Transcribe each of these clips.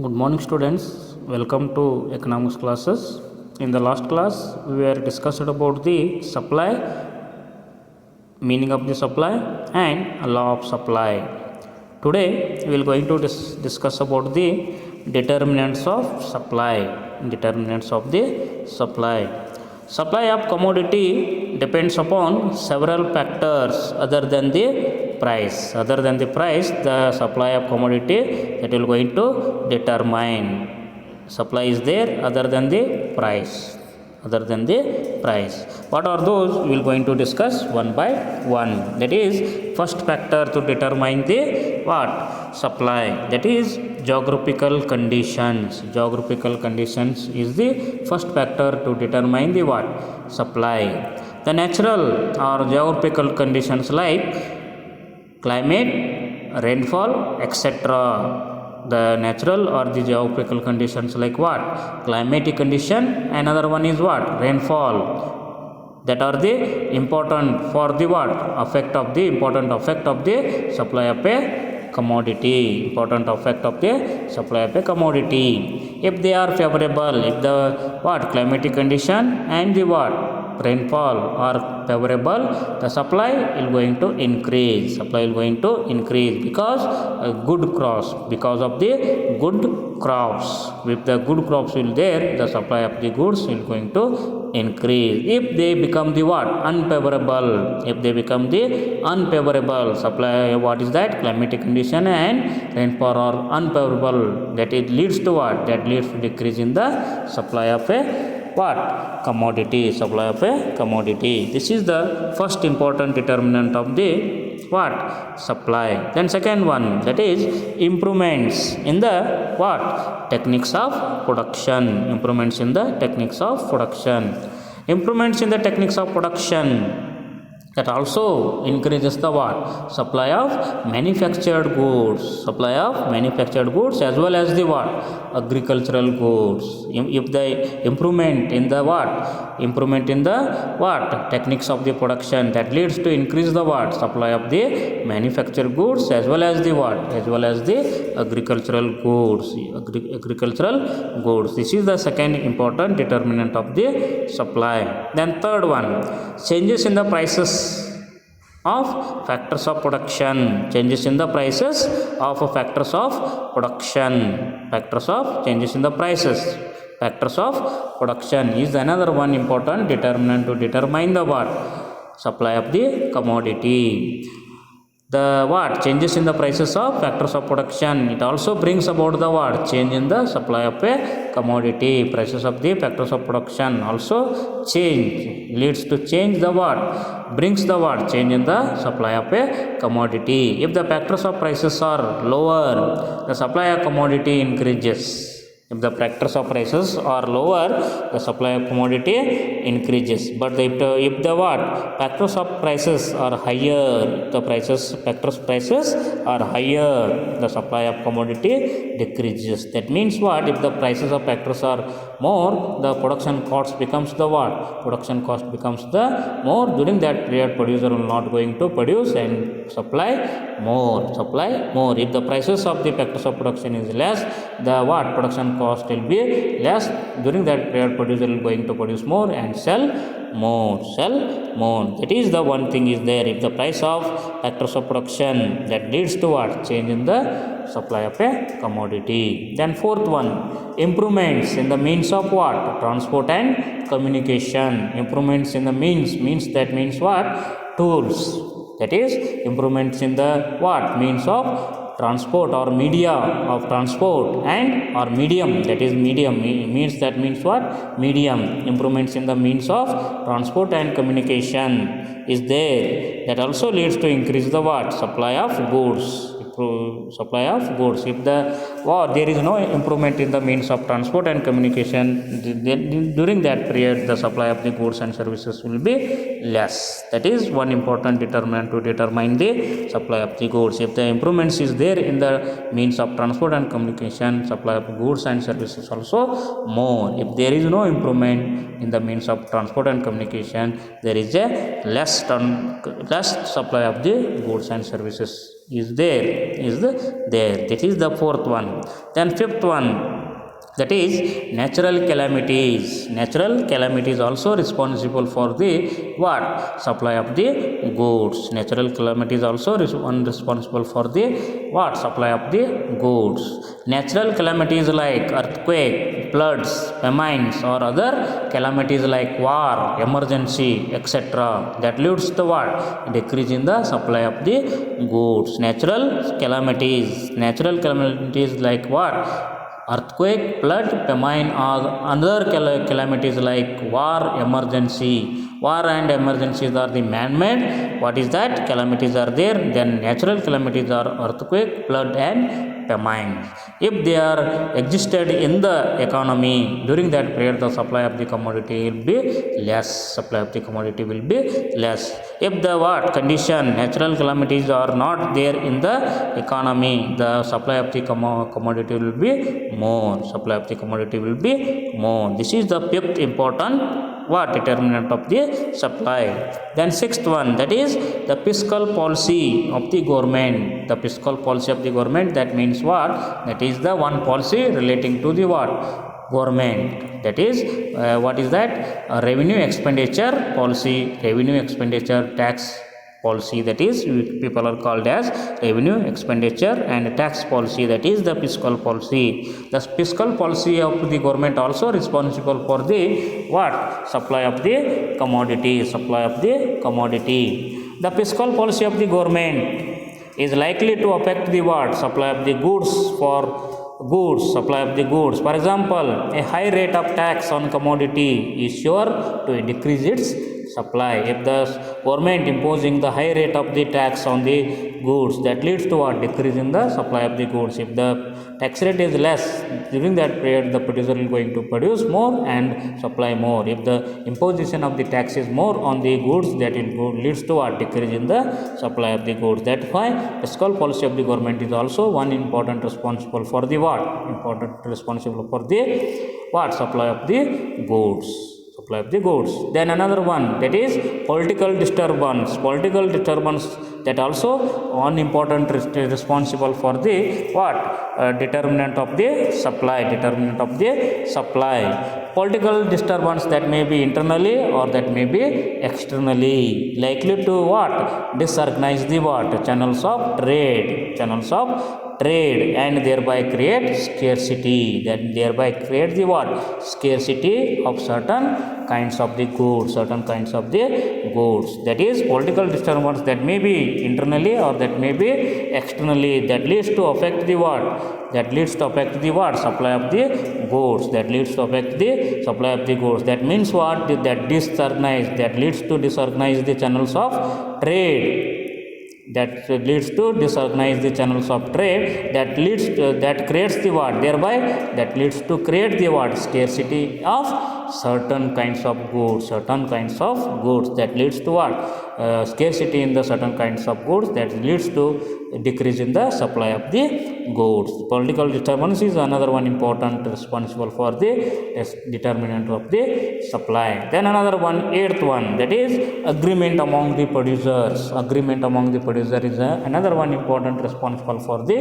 Good morning, students. Welcome to economics classes. In the last class, we were discussed about the supply, meaning of the supply, and law of supply. Today, we will going to discuss about the determinants of supply. Determinants of the supply. Supply of commodity depends upon several factors other than the price. Other than the price, the supply of commodity that will going to determine. Supply is there other than the price. Other than the price. What are those? We will going to discuss one by one. That is first factor to determine the what? Supply. That is geographical conditions. Geographical conditions is the first factor to determine the what? Supply. The natural or geographical conditions like climate, rainfall, etc. The natural or the geographical conditions like what? Climatic condition. Another one is what? Rainfall. That are the important for the what? Important effect of the supply of a commodity. Important effect of the supply of a commodity. If they are favorable, if the what? Climatic condition and the what? Rainfall are favorable, the supply is going to increase. Supply is going to increase because good crops. Because of the good crops. If the good crops will there, the supply of the goods is going to increase. If they become the what? Unfavorable. If they become the unfavorable supply, what is that? Climatic condition and rainfall are unfavorable. That it leads to what? That leads to decrease in the supply of a what? Commodity. Supply of a commodity. This is the first important determinant of the what? Supply. Then second one, that is improvements in the what? Techniques of production. Improvements in the techniques of production. Improvements in the techniques of production, that also increases the what? Supply of manufactured goods. Supply of manufactured goods as well as the what? Agricultural goods. If the improvement in the what? Improvement in the what? Techniques of the production, that leads to increase the what? Supply of the manufactured goods as well as the what? As well as the agricultural goods. Agricultural goods. This is the second important determinant of the supply. Then third one, changes in the prices of factors of production. Changes in the prices of factors of production. Factors of changes in the prices. Factors of production is another one important determinant to determine the what? Supply of the commodity. The what? Changes in the prices of factors of production. It also brings about the what? Change in the supply of a commodity. Prices of the factors of production also change. Leads to change the what? Brings the what? Change in the supply of a commodity. If the factors of prices are lower, the supply of commodity increases. If the factors of prices are lower, the supply of commodity increases. But if the what? Factors of prices are higher, the factors prices are higher, the supply of commodity decreases. That means what? If the prices of factors are more, the production cost becomes the what? Production cost becomes the more. During that period, producer will not going to produce and supply more. Supply more. If the prices of the factors of production is less, the what? Production cost will be less. During that period, producer will going to produce more and sell more. That is the one thing is there. If the price of factors of production, that leads to what? Change in the supply of a commodity. Then fourth one, improvements in the means of what? Transport and communication. Improvements in the means what? Tools. That is improvements in the what? Means of transport or media of transport and or medium. That is medium means what? Medium. Improvements in the means of transport and communication is there. That also leads to increase the what? Supply of goods. Supply of goods. If there is no improvement in the means of transport and communication, then during that period the supply of the goods and services will be less. That is one important determinant to determine the supply of the goods. If the improvements is there in the means of transport and communication, supply of goods and services also more. If there is no improvement in the means of transport and communication, there is a less supply of the goods and services. is there, is the there. That is the fourth one. Then fifth one, that is natural calamities. Natural calamities also responsible for the what? Supply of the goods. Natural calamities also responsible for the what? Supply of the goods. Natural calamities like earthquake, floods, famines, or other calamities like war, emergency, etc., that leads to what? Decrease in the supply of the goods. Natural calamities like what? Earthquake, flood, famine, or other calamities like war, emergency. War and emergencies are the man-made. What is that? Calamities are there. Then natural calamities are earthquake, flood, and famine. If they are existed in the economy, during that period the supply of the commodity will be less. Supply of the commodity will be less. If the what condition, natural calamities are not there in the economy, the supply of the commodity will be more. Supply of the commodity will be more. This is the fifth important what? Determinant of the supply. Then sixth one, that is the fiscal policy of the government. The fiscal policy of the government, that means what? That is the one policy relating to the what? Government. That is what is that? Revenue expenditure policy, revenue expenditure tax policy, that is people are called as revenue expenditure, and tax policy, that is the fiscal policy. The fiscal policy of the government also responsible for the what? Supply of the commodity. Supply of the commodity. The fiscal policy of the government is likely to affect the what? Supply of the goods. For goods, supply of the goods. For example, a high rate of tax on commodity is sure to decrease its supply. If the government imposing the high rate of the tax on the goods, that leads to what? Decrease in the supply of the goods. If the tax rate is less, during that period the producer is going to produce more and supply more. If the imposition of the tax is more on the goods, that will leads to what? Decrease in the supply of the goods. That's why fiscal policy of the government is also one important responsible for the what? Important responsible for the what? Supply of the goods. Supply of the goods. Then another one, that is political disturbance. Political disturbance, that also one important responsible for the what? Determinant of the supply. Determinant of the supply. Political disturbance that may be internally or that may be externally, likely to what? Disorganize the what? Channels of trade. Channels of trade, and thereby create scarcity. That thereby create the what? Scarcity of certain kinds of the goods. Certain kinds of the goods. That is political disturbance that may be internally or that may be externally, that leads to affect the what? That leads to affect the what? Supply of the goods. That leads to affect the supply of the goods. That means what? That disorganize, that leads to disorganize the channels of trade. That leads to disorganize the channels of trade. That leads to, that creates the what? Thereby that leads to create the what? Scarcity of certain kinds of goods. Certain kinds of goods. That leads to what? Scarcity in the certain kinds of goods. That leads to decrease in the supply of the goods. Political disturbance is another one important responsible for the determinant of the supply. Then another one, eighth one, that is agreement among the producers. Agreement among the producer is another one important responsible for the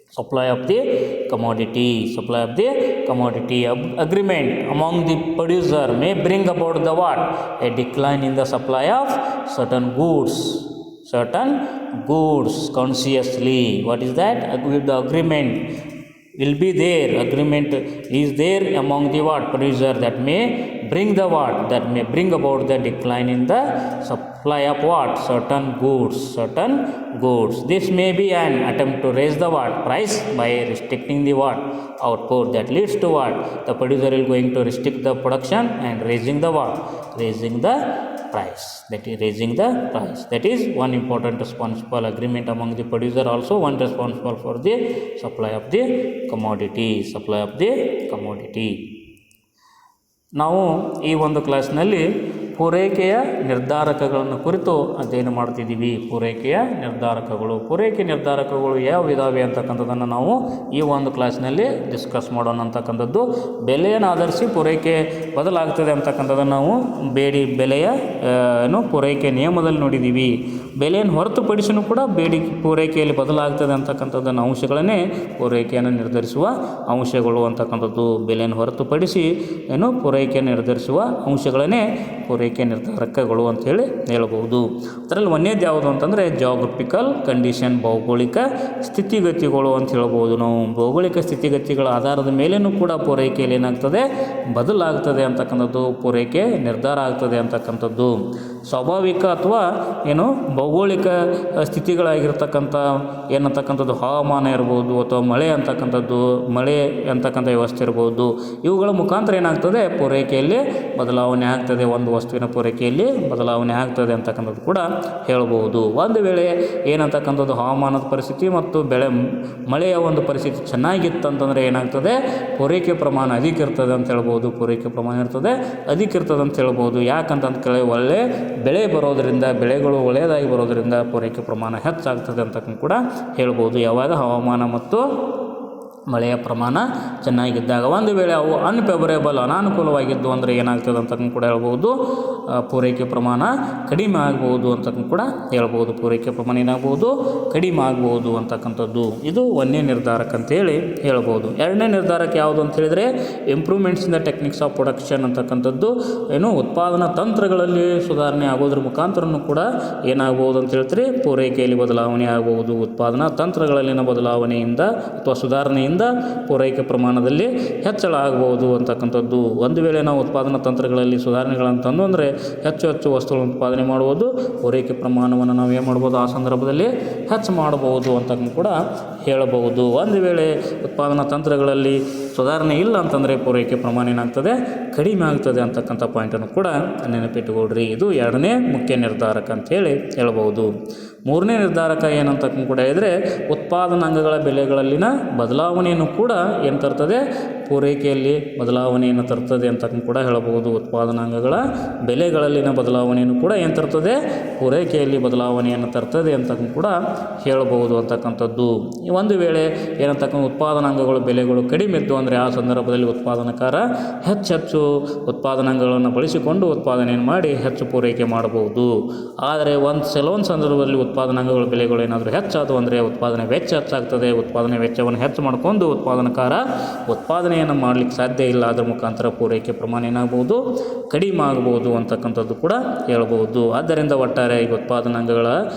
supply of the commodity. Supply of the commodity. Agreement among the producer may bring about the what? A decline in the supply of certain goods. Certain goods consciously. What is that? The agreement will be there. Agreement is there among the what? Producer, that may bring the what? That may bring about the decline in the supply of what? Certain goods. Certain goods. This may be an attempt to raise the what? Price by restricting the what? Output. That leads to what? The producer is going to restrict the production and raising the what? Raising the price. That is raising the price. That is one important responsible. Agreement among the producer also one responsible for the supply of the commodity. Supply of the commodity. ನಾವು ಈ ಒಂದು ಕ್ಲಾಸ್ನಲ್ಲಿ ಪೂರೈಕೆಯ ನಿರ್ಧಾರಕಗಳನ್ನು ಕುರಿತು ಅಧ್ಯಯನ ಮಾಡ್ತಿದ್ದೀವಿ. ಪೂರೈಕೆಯ ನಿರ್ಧಾರಕಗಳು ಯಾವ ಇದಾವೆ ಅಂತಕ್ಕಂಥದ್ದನ್ನು ನಾವು ಈ ಒಂದು ಕ್ಲಾಸ್ನಲ್ಲಿ ಡಿಸ್ಕಸ್ ಮಾಡೋಣ ಅಂತಕ್ಕಂಥದ್ದು. ಬೆಲೆಯನ್ನು ಆಧರಿಸಿ ಪೂರೈಕೆ ಬದಲಾಗ್ತದೆ ಅಂತಕ್ಕಂಥದ್ದನ್ನು ನಾವು ಬೆಲೆಯ ಪೂರೈಕೆ ನಿಯಮದಲ್ಲಿ ನೋಡಿದ್ದೀವಿ. ಬೆಲೆಯನ್ನು ಹೊರತುಪಡಿಸಿನೂ ಕೂಡ ಪೂರೈಕೆಯಲ್ಲಿ ಬದಲಾಗ್ತದೆ ಅಂತಕ್ಕಂಥದ್ದನ್ನು ಅಂಶಗಳನ್ನೇ ಪೂರೈಕೆಯನ್ನು ನಿರ್ಧರಿಸುವ ಅಂಶಗಳು ಅಂತಕ್ಕಂಥದ್ದು. ಬೆಲೆಯನ್ನು ಹೊರತುಪಡಿಸಿ ಪೂರೈಕೆಯನ್ನು ನಿರ್ಧರಿಸುವ ಅಂಶಗಳನ್ನೇ ಪೂರೈಕೆ ನಿರ್ಧಾರಕಗಳು ಅಂಥೇಳಿ ಹೇಳ್ಬೋದು. ಅದರಲ್ಲಿ ಒಂದೇದು ಯಾವುದು ಅಂತಂದರೆ ಜಾಗ್ರಫಿಕಲ್ ಕಂಡೀಷನ್, ಭೌಗೋಳಿಕ ಸ್ಥಿತಿಗತಿಗಳು ಅಂತ ಹೇಳ್ಬೋದು. ನಾವು ಭೌಗೋಳಿಕ ಸ್ಥಿತಿಗತಿಗಳ ಆಧಾರದ ಮೇಲೇನೂ ಕೂಡ ಪೂರೈಕೆಯಲ್ಲಿ ಏನಾಗ್ತದೆ, ಬದಲಾಗ್ತದೆ ಅಂತಕ್ಕಂಥದ್ದು, ಪೂರೈಕೆ ನಿರ್ಧಾರ ಆಗ್ತದೆ ಅಂತಕ್ಕಂಥದ್ದು. ಸ್ವಾಭಾವಿಕ ಅಥವಾ ಭೌಗೋಳಿಕ ಸ್ಥಿತಿಗಳಾಗಿರ್ತಕ್ಕಂಥ ಏನಂತಕ್ಕಂಥದ್ದು ಹವಾಮಾನ ಇರ್ಬೋದು, ಅಥವಾ ಮಳೆ ಅಂತಕ್ಕಂಥ ವ್ಯವಸ್ಥೆ ಇರ್ಬೋದು. ಇವುಗಳ ಮುಖಾಂತರ ಏನಾಗ್ತದೆ, ಪೂರೈಕೆಯಲ್ಲಿ ಬದಲಾವಣೆ ಆಗ್ತದೆ, ಒಂದು ವಸ್ತುವಿನ ಪೂರೈಕೆಯಲ್ಲಿ ಬದಲಾವಣೆ ಆಗ್ತದೆ ಅಂತಕ್ಕಂಥದ್ದು ಕೂಡ ಹೇಳ್ಬೋದು. ಒಂದು ವೇಳೆ ಏನಂತಕ್ಕಂಥದ್ದು ಹವಾಮಾನದ ಪರಿಸ್ಥಿತಿ ಮತ್ತು ಮಳೆಯ ಒಂದು ಪರಿಸ್ಥಿತಿ ಚೆನ್ನಾಗಿತ್ತಂತಂದರೆ ಏನಾಗ್ತದೆ, ಪೂರೈಕೆ ಪ್ರಮಾಣ ಅಧಿಕ ಇರ್ತದೆ ಅಂತ ಹೇಳ್ಬೋದು. ಅಂತ ಹೇಳ್ಬೋದು. ಯಾಕಂತಂದು ಕೇಳಿ ಒಳ್ಳೆ ಬೆಳೆ ಬರೋದರಿಂದ, ಬೆಳೆಗಳು ಒಳ್ಳೆಯದಾಗಿ ಬರೋದರಿಂದ ಪೂರೈಕೆ ಪ್ರಮಾಣ ಹೆಚ್ಚಾಗ್ತದೆ ಅಂತ ಕೂಡ ಹೇಳ್ಬೋದು. ಯಾವಾಗ ಹವಾಮಾನ ಮತ್ತು ಮಳೆಯ ಪ್ರಮಾಣ ಚೆನ್ನಾಗಿದ್ದಾಗ. ಒಂದು ವೇಳೆ ಅವು ಅನ್ಫೇವರೇಬಲ್, ಅನಾನುಕೂಲವಾಗಿದ್ದು ಅಂದರೆ ಏನಾಗ್ತದೆ ಅಂತ ಕೂಡ ಹೇಳ್ಬೋದು, ಪೂರೈಕೆ ಪ್ರಮಾಣ ಕಡಿಮೆ ಆಗ್ಬೋದು ಅಂತ ಕೂಡ ಹೇಳ್ಬೋದು. ಪೂರೈಕೆ ಪ್ರಮಾಣ ಏನಾಗ್ಬೋದು, ಕಡಿಮೆ ಆಗ್ಬೋದು ಅಂತಕ್ಕಂಥದ್ದು. ಇದು ಒಂದನೇ ನಿರ್ಧಾರಕ ಅಂತೇಳಿ ಹೇಳ್ಬೋದು. ಎರಡನೇ ನಿರ್ಧಾರಕ ಯಾವುದು ಅಂತ ಹೇಳಿದರೆ improvements in the techniques of production ಅಂತಕ್ಕಂಥದ್ದು. ಉತ್ಪಾದನಾ ತಂತ್ರಗಳಲ್ಲಿ ಸುಧಾರಣೆ ಆಗೋದ್ರ ಮುಖಾಂತರನೂ ಕೂಡ ಏನಾಗ್ಬೋದು ಅಂತ ಹೇಳ್ತಾರೆ, ಪೂರೈಕೆಯಲ್ಲಿ ಬದಲಾವಣೆ ಆಗ್ಬೋದು. ಉತ್ಪಾದನಾ ತಂತ್ರಗಳಲ್ಲಿನ ಬದಲಾವಣೆಯಿಂದ ಅಥವಾ ಸುಧಾರಣೆಯಿಂದ ಪೂರೈಕೆ ಪ್ರಮಾಣದಲ್ಲಿ ಹೆಚ್ಚಳ ಆಗಬಹುದು ಅಂತಕ್ಕಂಥದ್ದು. ಒಂದು ವೇಳೆ ನಾವು ಉತ್ಪಾದನಾ ತಂತ್ರಗಳಲ್ಲಿ ಸುಧಾರಣೆಗಳನ್ನು ತಂದು ಅಂದರೆ ಹೆಚ್ಚು ವಸ್ತುಗಳನ್ನು ಉತ್ಪಾದನೆ ಮಾಡುವುದು, ಪೂರೈಕೆ ಪ್ರಮಾಣವನ್ನು ನಾವು ಏನು ಮಾಡ್ಬೋದು, ಆ ಸಂದರ್ಭದಲ್ಲಿ ಹೆಚ್ಚು ಮಾಡಬಹುದು ಅಂತ ಕೂಡ ಹೇಳಬಹುದು. ಒಂದು ವೇಳೆ ಉತ್ಪಾದನಾ ತಂತ್ರಗಳಲ್ಲಿ ಸುಧಾರಣೆ ಇಲ್ಲ ಅಂತಂದರೆ ಪೂರೈಕೆ ಪ್ರಮಾಣ ಏನಾಗ್ತದೆ, ಕಡಿಮೆ ಆಗ್ತದೆ ಅಂತಕ್ಕಂಥ ಪಾಯಿಂಟನ್ನು ಕೂಡ ನೆನಪಿಟ್ಟುಕೊಳ್ರಿ. ಇದು ಎರಡನೇ ಮುಖ್ಯ ನಿರ್ಧಾರಕ ಅಂಥೇಳಿ ಹೇಳ್ಬೋದು. ಮೂರನೇ ನಿರ್ಧಾರಕ ಏನಂತ ಕೂಡ ಹೇಳಿದರೆ ಉತ್ಪಾದನಾಂಗಗಳ ಬೆಲೆಗಳಲ್ಲಿನ ಬದಲಾವಣೆಯನ್ನು ಕೂಡ ಏನು ತರ್ತದೆ, ಪೂರೈಕೆಯಲ್ಲಿ ಬದಲಾವಣೆಯನ್ನು ತರ್ತದೆ ಅಂತ ಕೂಡ ಹೇಳಬಹುದು. ಉತ್ಪಾದನಾಂಗಗಳ ಬೆಲೆಗಳಲ್ಲಿನ ಬದಲಾವಣೆಯನ್ನು ಕೂಡ ಏನು ತರ್ತದೆ, ಪೂರೈಕೆಯಲ್ಲಿ ಬದಲಾವಣೆಯನ್ನು ತರ್ತದೆ ಅಂತ ಕೂಡ ಹೇಳಬಹುದು ಅಂತಕ್ಕಂಥದ್ದು. ಒಂದು ವೇಳೆ ಏನಂತಕ್ಕಂಥ ಉತ್ಪಾದನಾಂಗಗಳು ಬೆಲೆಗಳು ಕಡಿಮೆ ಇದ್ದು ಅಂದರೆ ಆ ಸಂದರ್ಭದಲ್ಲಿ ಉತ್ಪಾದನಕಾರ ಹೆಚ್ಚು ಉತ್ಪಾದನಾಂಗಗಳನ್ನು ಬಳಸಿಕೊಂಡು ಉತ್ಪಾದನೆಯನ್ನು ಮಾಡಿ ಹೆಚ್ಚು ಪೂರೈಕೆ ಮಾಡಬಹುದು. ಆದರೆ ಕೆಲವೊಂದು ಸಂದರ್ಭದಲ್ಲಿ ಉತ್ಪಾದನಾಂಗಗಳ ಬೆಲೆಗಳು ಏನಾದರೂ ಹೆಚ್ಚಾದವು ಅಂದರೆ ಉತ್ಪಾದನೆ ವೆಚ್ಚ ಹೆಚ್ಚಾಗ್ತದೆ. ಉತ್ಪಾದನೆ ವೆಚ್ಚವನ್ನು ಹೆಚ್ಚು ಮಾಡಿಕೊಂಡು ಉತ್ಪಾದನಕಾರ ಉತ್ಪಾದನೆಯನ್ನು ಮಾಡಲಿಕ್ಕೆ ಸಾಧ್ಯ ಇಲ್ಲ. ಅದರ ಮುಖಾಂತರ ಪೂರೈಕೆ ಪ್ರಮಾಣ ಏನಾಗ್ಬೋದು, ಕಡಿಮೆ ಆಗ್ಬೋದು ಅಂತಕ್ಕಂಥದ್ದು ಕೂಡ ಹೇಳ್ಬೋದು. ಆದ್ದರಿಂದ ಒಟ್ಟಾರೆ ಈ ಉತ್ಪಾದನಾಂಗಗಳ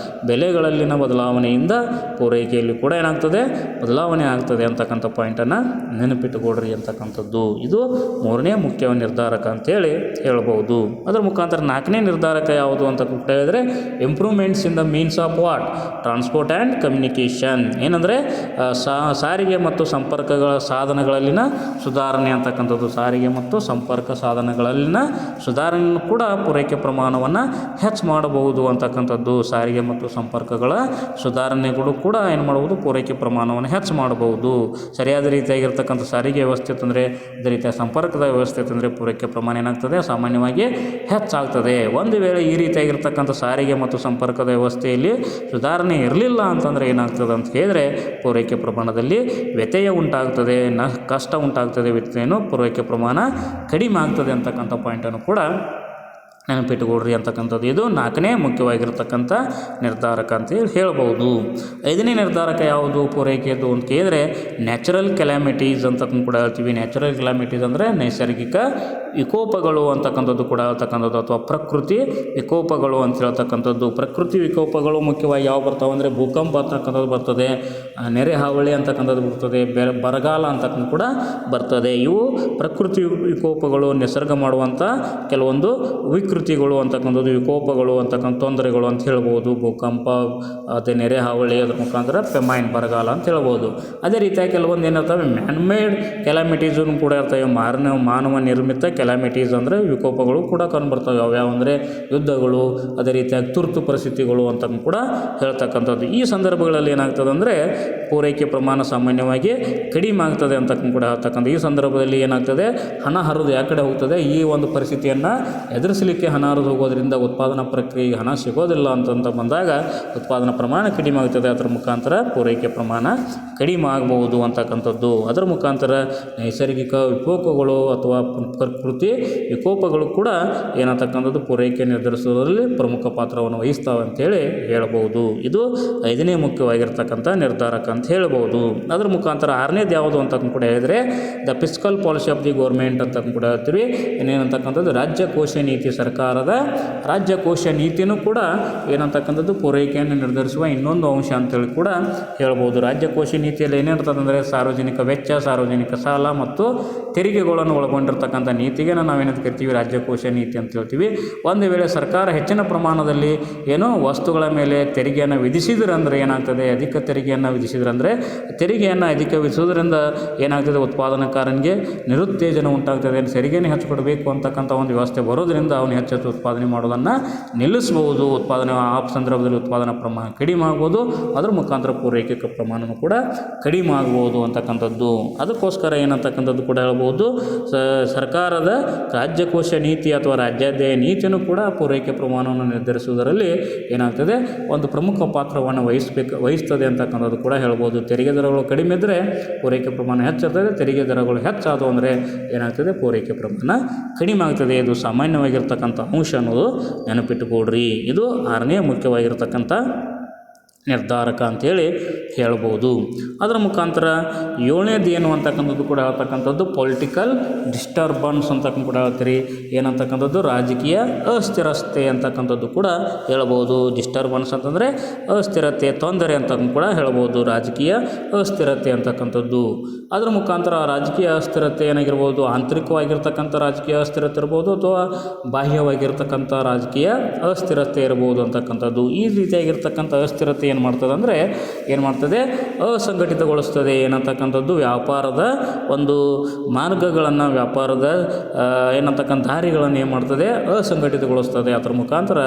ಬೆಲೆಗಳಲ್ಲಿನ ಬದಲಾವಣೆಯಿಂದ ಪೂರೈಕೆಯಲ್ಲಿ ಕೂಡ ಏನಾಗ್ತದೆ, ಬದಲಾವಣೆ ಆಗ್ತದೆ ಅಂತಕ್ಕಂಥ ಪಾಯಿಂಟನ್ನು ನೆನಪಿಟ್ಟುಕೊಡ್ರಿ ಅಂತಕ್ಕಂಥದ್ದು. ಇದು ಮೂರನೇ ಮುಖ್ಯ ನಿರ್ಧಾರಕ ಅಂತೇಳಿ ಹೇಳ್ಬೋದು. ಅದರ ಮುಖಾಂತರ ನಾಲ್ಕನೇ ನಿರ್ಧಾರಕ ಯಾವುದು ಅಂತ ಹೇಳಿದರೆ improvements in the means of what, transport and communication. ಏನಂದರೆ ಸಾರಿಗೆ ಮತ್ತು ಸಂಪರ್ಕಗಳ ಸಾಧನಗಳಲ್ಲಿನ ಸುಧಾರಣೆ ಅಂತಕ್ಕಂಥದ್ದು. ಸಾರಿಗೆ ಮತ್ತು ಸಂಪರ್ಕ ಸಾಧನಗಳಲ್ಲಿನ ಸುಧಾರಣೆಯನ್ನು ಕೂಡ ಪೂರೈಕೆ ಪ್ರಮಾಣವನ್ನು ಹೆಚ್ಚು ಮಾಡಬಹುದು ಅಂತಕ್ಕಂಥದ್ದು. ಸಾರಿಗೆ ಮತ್ತು ಸಂಪರ್ಕಗಳ ಸುಧಾರಣೆಗಳು ಕೂಡ ಏನು ಮಾಡಬಹುದು, ಪೂರೈಕೆ ಪ್ರಮಾಣವನ್ನು ಹೆಚ್ಚು ಮಾಡಬಹುದು. ಸರಿಯಾದ ರೀತಿಯಾಗಿರ್ತಕ್ಕಂಥ ಸಾರಿಗೆ ವ್ಯವಸ್ಥೆ ತಂದರೆ, ಅದೇ ರೀತಿಯ ಸಂಪರ್ಕದ ವ್ಯವಸ್ಥೆ ತಂದರೆ ಪೂರೈಕೆ ಪ್ರಮಾಣ ಏನಾಗ್ತದೆ, ಸಾಮಾನ್ಯವಾಗಿ ಹೆಚ್ಚಾಗ್ತದೆ. ಒಂದು ವೇಳೆ ಈ ರೀತಿಯಾಗಿರ್ತಕ್ಕಂಥ ಸಾರಿಗೆ ಮತ್ತು ಸಂಪರ್ಕದ ವ್ಯವಸ್ಥೆಯಲ್ಲಿ ಸುಧಾರಣೆ ಇರಲಿಲ್ಲ ಅಂತಂದರೆ ಏನಾಗ್ತದೆ ಅಂತ ಹೇಳಿದರೆ ಪೂರೈಕೆ ಪ್ರಮಾಣದಲ್ಲಿ ವ್ಯತ್ಯಯ ಉಂಟಾಗ್ತದೆ, ಕಷ್ಟ ಉಂಟಾಗ್ತದೆ. ಪೂರೈಕೆ ಪ್ರಮಾಣ ಕಡಿಮೆ ಆಗ್ತದೆ ಅಂತಕ್ಕಂಥ ಪಾಯಿಂಟನ್ನು ಕೂಡ ನೆನಪಿಟ್ಟುಕೊಡ್ರಿ ಅಂತಕ್ಕಂಥದ್ದು. ಇದು ನಾಲ್ಕನೇ ಮುಖ್ಯವಾಗಿರ್ತಕ್ಕಂಥ ನಿರ್ಧಾರಕ ಅಂತೇಳಿ ಹೇಳ್ಬೋದು. ಐದನೇ ನಿರ್ಧಾರಕ ಯಾವುದು ಪೂರೈಕೆದು ಅಂತ ಕೇಳಿದರೆ ನ್ಯಾಚುರಲ್ ಕೆಲಾಮಿಟೀಸ್ ಅಂತ ಕೂಡ ಹೇಳ್ತೀವಿ. ನ್ಯಾಚುರಲ್ ಕೆಲಾಮಿಟೀಸ್ ಅಂದರೆ ನೈಸರ್ಗಿಕ ವಿಕೋಪಗಳು ಅಂತಕ್ಕಂಥದ್ದು ಕೂಡ ಹೇಳ್ತಕ್ಕಂಥದ್ದು, ಅಥವಾ ಪ್ರಕೃತಿ ವಿಕೋಪಗಳು ಅಂತ ಹೇಳ್ತಕ್ಕಂಥದ್ದು. ಪ್ರಕೃತಿ ವಿಕೋಪಗಳು ಮುಖ್ಯವಾಗಿ ಯಾವ ಬರ್ತಾವೆ ಅಂದರೆ ಭೂಕಂಪ ಅಂತಕ್ಕಂಥದ್ದು ಬರ್ತದೆ, ನೆರೆ ಹಾವಳಿ ಅಂತಕ್ಕಂಥದ್ದು ಬರ್ತದೆ, ಬರಗಾಲ ಅಂತಕ್ಕಂಥ ಕೂಡ ಬರ್ತದೆ. ಇವು ಪ್ರಕೃತಿ ವಿಕೋಪಗಳು, ನಿಸರ್ಗ ಮಾಡುವಂಥ ಕೆಲವೊಂದು ವಿಕೃತಿಗಳು ಅಂತಕ್ಕಂಥದ್ದು, ವಿಕೋಪಗಳು ಅಂತಕ್ಕಂಥ ತೊಂದರೆಗಳು ಅಂತ ಹೇಳ್ಬೋದು. ಭೂಕಂಪ, ಅದೇ ನೆರೆ ಹಾವಳಿ, ಅದ್ರ ಮುಖಾಂತರ ಫೆಮೈನ್, ಬರಗಾಲ ಅಂತ ಹೇಳ್ಬೋದು. ಅದೇ ರೀತಿಯಾಗಿ ಕೆಲವೊಂದು ಏನಿರ್ತವೆ ಮ್ಯಾನ್ಮೇಡ್ ಕೆಲಾಮಿಟೀಸನ್ನು ಕೂಡ ಇರ್ತವೆ. ಮಾನವ ನಿರ್ಮಿತ ಕೆಲಾಮಿಟೀಸ್ ಅಂದರೆ ವಿಕೋಪಗಳು ಕೂಡ ಕಂಡುಬರ್ತವೆ. ಯಾವ್ಯಾವ ಅಂದರೆ ಯುದ್ಧಗಳು, ಅದೇ ರೀತಿಯಾಗಿ ತುರ್ತು ಪರಿಸ್ಥಿತಿಗಳು ಅಂತ ಕೂಡ ಹೇಳ್ತಕ್ಕಂಥದ್ದು. ಈ ಸಂದರ್ಭಗಳಲ್ಲಿ ಏನಾಗ್ತದೆ ಅಂದರೆ ಪೂರೈಕೆ ಪ್ರಮಾಣ ಸಾಮಾನ್ಯವಾಗಿ ಕಡಿಮೆ ಆಗ್ತದೆ ಅಂತ ಕೂಡ ಹೇಳ್ತಕ್ಕಂಥ. ಈ ಸಂದರ್ಭದಲ್ಲಿ ಏನಾಗ್ತದೆ, ಹಣ ಹರಿದು ಯಾವ ಕಡೆ ಹೋಗ್ತದೆ, ಈ ಒಂದು ಪರಿಸ್ಥಿತಿಯನ್ನು ಎದುರಿಸಲಿಕ್ಕೆ ಖರ್ಚಿಗೆ ಹಣ ಹರಿದು ಹೋಗೋದ್ರಿಂದ ಉತ್ಪಾದನಾ ಪ್ರಕ್ರಿಯೆಗೆ ಹಣ ಸಿಗೋದಿಲ್ಲ ಅಂತಂತ ಬಂದಾಗ ಉತ್ಪಾದನಾ ಪ್ರಮಾಣ ಕಡಿಮೆ ಆಗ್ತದೆ. ಅದರ ಮುಖಾಂತರ ಪೂರೈಕೆ ಪ್ರಮಾಣ ಕಡಿಮೆ ಆಗಬಹುದು ಅಂತಕ್ಕಂಥದ್ದು. ಅದರ ಮುಖಾಂತರ ನೈಸರ್ಗಿಕ ವಿಕೋಪಗಳು ಅಥವಾ ಪ್ರಕೃತಿ ವಿಕೋಪಗಳು ಕೂಡ ಏನಂತಕ್ಕಂಥದ್ದು ಪೂರೈಕೆ ನಿರ್ಧರಿಸುವುದರಲ್ಲಿ ಪ್ರಮುಖ ಪಾತ್ರವನ್ನು ವಹಿಸ್ತಾವೆ ಅಂತೇಳಿ ಹೇಳ್ಬೋದು. ಇದು 5ನೇ ಮುಖ್ಯವಾಗಿರ್ತಕ್ಕಂಥ ನಿರ್ಧಾರಕ ಅಂತ ಹೇಳ್ಬೋದು. ಅದರ ಮುಖಾಂತರ 6ನೇದು ಯಾವುದು ಅಂತ ಕೂಡ ಹೇಳಿದರೆ the fiscal policy of the government ಅಂತ ಕೂಡ ಹೇಳ್ತೀವಿ. ಇನ್ನೇನಂತಕ್ಕಂಥದ್ದು ರಾಜ್ಯಕೋಶ ನೀತಿ, ಸರ್ಕಾರದ ರಾಜ್ಯಕೋಶ ನೀತಿನೂ ಕೂಡ ಏನಂತಕ್ಕಂಥದ್ದು ಪೂರೈಕೆಯನ್ನು ನಿರ್ಧರಿಸುವ ಇನ್ನೊಂದು ಅಂಶ ಅಂತೇಳಿ ಕೂಡ ಹೇಳ್ಬೋದು. ರಾಜ್ಯಕೋಶ ನೀತಿಯಲ್ಲಿ ಏನಿರ್ತದಂದರೆ ಸಾರ್ವಜನಿಕ ವೆಚ್ಚ, ಸಾರ್ವಜನಿಕ ಸಾಲ ಮತ್ತು ತೆರಿಗೆಗಳನ್ನು ಒಳಗೊಂಡಿರ್ತಕ್ಕಂಥ ನೀತಿಗೆ ನಾವೇನಂತ ಕರಿತೀವಿ ರಾಜ್ಯಕೋಶ ನೀತಿ ಅಂತ ಹೇಳ್ತೀವಿ. ಒಂದು ವೇಳೆ ಸರ್ಕಾರ ಹೆಚ್ಚಿನ ಪ್ರಮಾಣದಲ್ಲಿ ವಸ್ತುಗಳ ಮೇಲೆ ತೆರಿಗೆಯನ್ನು ವಿಧಿಸಿದ್ರಂದರೆ ಏನಾಗ್ತದೆ, ಅಧಿಕ ತೆರಿಗೆಯನ್ನು ವಿಧಿಸಿದ್ರಂದರೆ ತೆರಿಗೆಯನ್ನು ಅಧಿಕ ವಿಧಿಸೋದ್ರಿಂದ ಏನಾಗ್ತದೆ ಉತ್ಪಾದನಕಾರನಿಗೆ ನಿರುತ್ತೇಜನ ಉಂಟಾಗ್ತದೆ. ತೆರಿಗೆನೇ ಹೆಚ್ಚು ಕೊಡಬೇಕು ಅಂತಕ್ಕಂಥ ಒಂದು ವ್ಯವಸ್ಥೆ ಬರೋದ್ರಿಂದ ಅವನು ಹೆಚ್ಚು ಉತ್ಪಾದನೆ ಮಾಡೋದನ್ನು ನಿಲ್ಲಿಸ್ಬೋದು. ಉತ್ಪಾದನೆ ಆ ಸಂದರ್ಭದಲ್ಲಿ ಉತ್ಪಾದನಾ ಪ್ರಮಾಣ ಕಡಿಮೆ ಆಗ್ಬೋದು. ಅದರ ಮುಖಾಂತರ ಪೂರೈಕೆ ಪ್ರಮಾಣವೂ ಕೂಡ ಕಡಿಮೆ ಆಗ್ಬೋದು ಅಂತಕ್ಕಂಥದ್ದು. ಅದಕ್ಕೋಸ್ಕರ ಏನಂತಕ್ಕಂಥದ್ದು ಕೂಡ ಹೇಳ್ಬೋದು, ಸರ್ಕಾರದ ರಾಜ್ಯಕೋಶ ನೀತಿ ಅಥವಾ ರಾಜ್ಯಾಧ್ಯಯ ನೀತಿಯೂ ಕೂಡ ಪೂರೈಕೆ ಪ್ರಮಾಣವನ್ನು ನಿರ್ಧರಿಸುವುದರಲ್ಲಿ ಏನಾಗ್ತದೆ ಒಂದು ಪ್ರಮುಖ ಪಾತ್ರವನ್ನು ವಹಿಸ್ತದೆ ಅಂತಕ್ಕಂಥದ್ದು ಕೂಡ ಹೇಳ್ಬೋದು. ತೆರಿಗೆ ದರಗಳು ಕಡಿಮೆ ಇದ್ದರೆ ಪೂರೈಕೆ ಪ್ರಮಾಣ ಹೆಚ್ಚಾಗ್ತದೆ. ತೆರಿಗೆ ದರಗಳು ಹೆಚ್ಚಾದವು ಅಂದರೆ ಏನಾಗ್ತದೆ ಪೂರೈಕೆ ಪ್ರಮಾಣ ಕಡಿಮೆ ಆಗ್ತದೆ. ಇದು ಸಾಮಾನ್ಯವಾಗಿರ್ತಕ್ಕಂಥ ಅಂಶ ಅನ್ನೋದು ನೆನಪಿಟ್ಟುಕೊಡ್ರಿ. ಇದು 6ನೇ ಮುಖ್ಯವಾಗಿರ್ತಕ್ಕಂಥ ನಿರ್ಧಾರಕ ಅಂಥೇಳಿ ಹೇಳ್ಬೋದು. ಅದರ ಮುಖಾಂತರ 7ನೇದು ಏನು ಅಂತಕ್ಕಂಥದ್ದು ಕೂಡ ಹೇಳ್ತಕ್ಕಂಥದ್ದು ಪೊಲಿಟಿಕಲ್ ಡಿಸ್ಟರ್ಬನ್ಸ್ ಅಂತ ಕೂಡ ಹೇಳ್ತೀರಿ. ಏನಂತಕ್ಕಂಥದ್ದು ರಾಜಕೀಯ ಅಸ್ಥಿರತೆ ಅಂತಕ್ಕಂಥದ್ದು ಕೂಡ ಹೇಳ್ಬೋದು. ಡಿಸ್ಟರ್ಬನ್ಸ್ ಅಂತಂದರೆ ಅಸ್ಥಿರತೆ, ತೊಂದರೆ ಅಂತ ಕೂಡ ಹೇಳ್ಬೋದು. ರಾಜಕೀಯ ಅಸ್ಥಿರತೆ ಅಂತಕ್ಕಂಥದ್ದು. ಅದರ ಮುಖಾಂತರ ರಾಜಕೀಯ ಅಸ್ಥಿರತೆ ಏನಾಗಿರ್ಬೋದು, ಆಂತರಿಕವಾಗಿರ್ತಕ್ಕಂಥ ರಾಜಕೀಯ ಅಸ್ಥಿರತೆ ಇರ್ಬೋದು ಅಥವಾ ಬಾಹ್ಯವಾಗಿರ್ತಕ್ಕಂಥ ರಾಜಕೀಯ ಅಸ್ಥಿರತೆ ಇರ್ಬೋದು ಅಂತಕ್ಕಂಥದ್ದು. ಈ ರೀತಿಯಾಗಿರ್ತಕ್ಕಂಥ ಅಸ್ಥಿರತೆ ಏನು ಮಾಡ್ತದೆ ಅಂದರೆ ಅಸಂಘಟಿತಗೊಳಿಸ್ತದೆ. ಏನಂತಕ್ಕಂಥದ್ದು ವ್ಯಾಪಾರದ ಒಂದು ಮಾರ್ಗಗಳನ್ನು, ವ್ಯಾಪಾರದ ಏನಂತಕ್ಕಂಥ ದಾರಿಗಳನ್ನು ಏನು ಮಾಡ್ತದೆ ಅಸಂಘಟಿತಗೊಳಿಸ್ತದೆ. ಅದರ ಮುಖಾಂತರ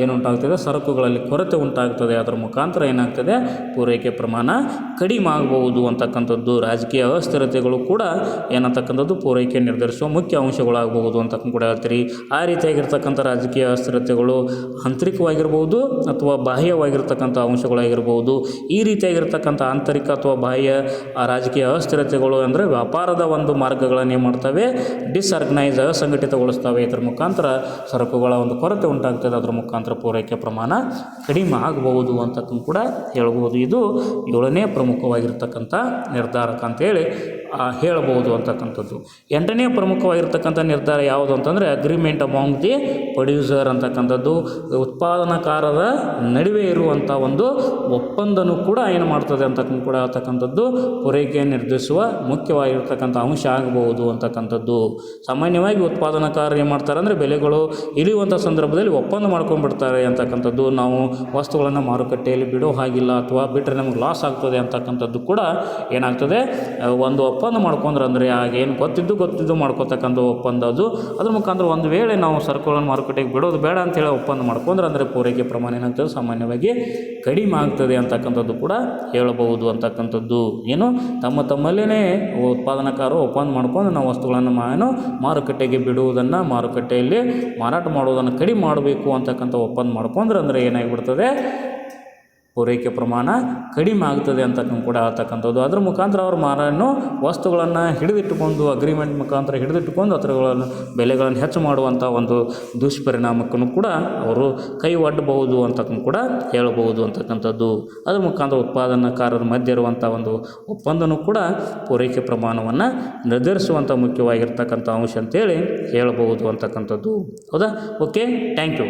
ಏನುಂಟಾಗ್ತದೆ ಸರಕುಗಳಲ್ಲಿ ಕೊರತೆ ಉಂಟಾಗ್ತದೆ. ಅದರ ಮುಖಾಂತರ ಏನಾಗ್ತದೆ ಪೂರೈಕೆ ಪ್ರಮಾಣ ಕಡಿಮೆ ಆಗಬಹುದು ಅಂತಕ್ಕಂಥದ್ದು. ರಾಜಕೀಯ ಅಸ್ಥಿರತೆಗಳು ಕೂಡ ಏನಂತಕ್ಕಂಥದ್ದು ಪೂರೈಕೆ ನಿರ್ಧರಿಸುವ ಮುಖ್ಯ ಅಂಶಗಳಾಗಬಹುದು ಅಂತ ಕೂಡ ಹೇಳ್ತೀರಿ. ಆ ರೀತಿಯಾಗಿರ್ತಕ್ಕಂಥ ರಾಜಕೀಯ ಅಸ್ಥಿರತೆಗಳು ಆಂತರಿಕವಾಗಿರ್ಬೋದು ಅಥವಾ ಬಾಹ್ಯವಾಗಿರ್ತಕ್ಕಂಥ ಅಂಶಗಳಾಗಿರ್ಬೋದು. ಈ ರೀತಿಯಾಗಿರ್ತಕ್ಕಂಥ ಆಂತರಿಕ ಅಥವಾ ಬಾಹ್ಯ ರಾಜಕೀಯ ಅಸ್ಥಿರತೆಗಳು ಅಂದರೆ ವ್ಯಾಪಾರದ ಒಂದು ಮಾರ್ಗಗಳನ್ನು ಏನು ಮಾಡ್ತವೆ ಡಿಸ್ಆರ್ಗನೈಸ್ ಅಸಂಘಟಿತಗೊಳಿಸ್ತವೆ. ಇದರ ಮುಖಾಂತರ ಸರಕುಗಳ ಒಂದು ಕೊರತೆ ಉಂಟಾಗ್ತದೆ. ಅದರ ಮುಖಾಂತರ ಪೂರೈಕೆ ಪ್ರಮಾಣ ಕಡಿಮೆ ಆಗಬಹುದು ಅಂತ ಕೂಡ ಹೇಳ್ಬೋದು. ಇದು 7ನೇ ಪ್ರಮುಖವಾಗಿರ್ತಕ್ಕಂಥ ನಿರ್ಧಾರಕ ಅಂತೇಳಿ ಹೇಳ್ಬೋದು ಅಂತಕ್ಕಂಥದ್ದು. 8ನೇ ಪ್ರಮುಖವಾಗಿರ್ತಕ್ಕಂಥ ನಿರ್ಧಾರ ಯಾವುದು ಅಂತಂದರೆ ಅಗ್ರಿಮೆಂಟ್ ಅಮಾಂಗ್ ದಿ ಪ್ರೊಡ್ಯೂಸರ್ ಅಂತಕ್ಕಂಥದ್ದು. ಉತ್ಪಾದನಕಾರರ ನಡುವೆ ಇರುವಂಥ ಒಂದು ಒಪ್ಪಂದನೂ ಕೂಡ ಏನು ಮಾಡ್ತದೆ ಅಂತ ಕೂಡ ಹೇಳ್ತಕ್ಕಂಥದ್ದು ಪೂರೈಕೆಯನ್ನು ನಿರ್ಧರಿಸುವ ಮುಖ್ಯವಾಗಿರ್ತಕ್ಕಂಥ ಅಂಶ ಆಗಬಹುದು ಅಂತಕ್ಕಂಥದ್ದು. ಸಾಮಾನ್ಯವಾಗಿ ಉತ್ಪಾದನಕಾರರು ಏನು ಮಾಡ್ತಾರೆ ಅಂದರೆ ಬೆಲೆಗಳು ಇಳಿಯುವಂಥ ಸಂದರ್ಭದಲ್ಲಿ ಒಪ್ಪಂದ ಮಾಡ್ಕೊಂಡ್ಬಿಡ್ತಾರೆ ಅಂತಕ್ಕಂಥದ್ದು. ನಾವು ವಸ್ತುಗಳನ್ನು ಮಾರುಕಟ್ಟೆಯಲ್ಲಿ ಬಿಡೋ ಹಾಗಿಲ್ಲ ಅಥವಾ ಬಿಟ್ಟರೆ ನಮಗೆ ಲಾಸ್ ಆಗ್ತದೆ ಅಂತಕ್ಕಂಥದ್ದು ಕೂಡ ಏನಾಗ್ತದೆ ಒಂದು ಒಪ್ಪಂದ ಮಾಡ್ಕೊಂಡ್ರೆ ಅಂದರೆ ಆಗೇನು ಗೊತ್ತಿದ್ದು ಮಾಡ್ಕೋತಕ್ಕಂಥ ಒಪ್ಪಂದ ಅದು. ಅದ್ರ ಮುಖಾಂತರ ಒಂದು ವೇಳೆ ನಾವು ಸರಕುಗಳನ್ನು ಮಾರುಕಟ್ಟೆಗೆ ಬಿಡೋದು ಬೇಡ ಅಂತೇಳಿ ಒಪ್ಪಂದ ಮಾಡ್ಕೊಂಡ್ರೆ ಅಂದರೆ ಪೂರೈಕೆ ಪ್ರಮಾಣ ಏನಾಗ್ತದೆ ಸಾಮಾನ್ಯವಾಗಿ ಕಡಿಮೆ ಆಗ್ತದೆ ಅಂತಕ್ಕಂಥದ್ದು ಕೂಡ ಹೇಳಬಹುದು ಅಂತಕ್ಕಂಥದ್ದು. ಏನು ತಮ್ಮಲ್ಲೇ ಉತ್ಪಾದನಕಾರರು ಒಪ್ಪಂದ ಮಾಡ್ಕೊಂಡು ನಾವು ವಸ್ತುಗಳನ್ನು ಮಾರುಕಟ್ಟೆಗೆ ಬಿಡುವುದನ್ನು, ಮಾರುಕಟ್ಟೆಯಲ್ಲಿ ಮಾರಾಟ ಮಾಡುವುದನ್ನು ಕಡಿಮೆ ಮಾಡಬೇಕು ಅಂತಕ್ಕಂಥ ಒಪ್ಪಂದ ಮಾಡ್ಕೊಂಡ್ರೆ ಅಂದರೆ ಏನಾಗಿಬಿಡ್ತದೆ ಪೂರೈಕೆ ಪ್ರಮಾಣ ಕಡಿಮೆ ಆಗ್ತದೆ ಅಂತಕ್ಕಂಥ ಕೂಡ ಹೇಳ್ತಕ್ಕಂಥದ್ದು. ಅದರ ಮುಖಾಂತರ ಅವರು ವಸ್ತುಗಳನ್ನು ಹಿಡಿದಿಟ್ಟುಕೊಂಡು ಅಗ್ರಿಮೆಂಟ್ ಮುಖಾಂತರ ಹಿಡಿದಿಟ್ಟುಕೊಂಡು ಅದರಗಳನ್ನು ಬೆಲೆಗಳನ್ನು ಹೆಚ್ಚು ಮಾಡುವಂಥ ಒಂದು ದುಷ್ಪರಿಣಾಮಕ್ಕೂ ಕೂಡ ಅವರು ಕೈ ಒಡ್ಡಬಹುದು ಅಂತಕ್ಕಂಥ ಕೂಡ ಹೇಳಬಹುದು ಅಂತಕ್ಕಂಥದ್ದು. ಅದರ ಮುಖಾಂತರ ಉತ್ಪಾದನಕಾರರ ಮಧ್ಯೆ ಇರುವಂಥ ಒಂದು ಒಪ್ಪಂದನೂ ಕೂಡ ಪೂರೈಕೆ ಪ್ರಮಾಣವನ್ನು ನಿರ್ಧರಿಸುವಂಥ ಮುಖ್ಯವಾಗಿರ್ತಕ್ಕಂಥ ಅಂಶ ಅಂತೇಳಿ ಹೇಳಬಹುದು ಅಂತಕ್ಕಂಥದ್ದು. ಹೌದಾ? Okay, thank you.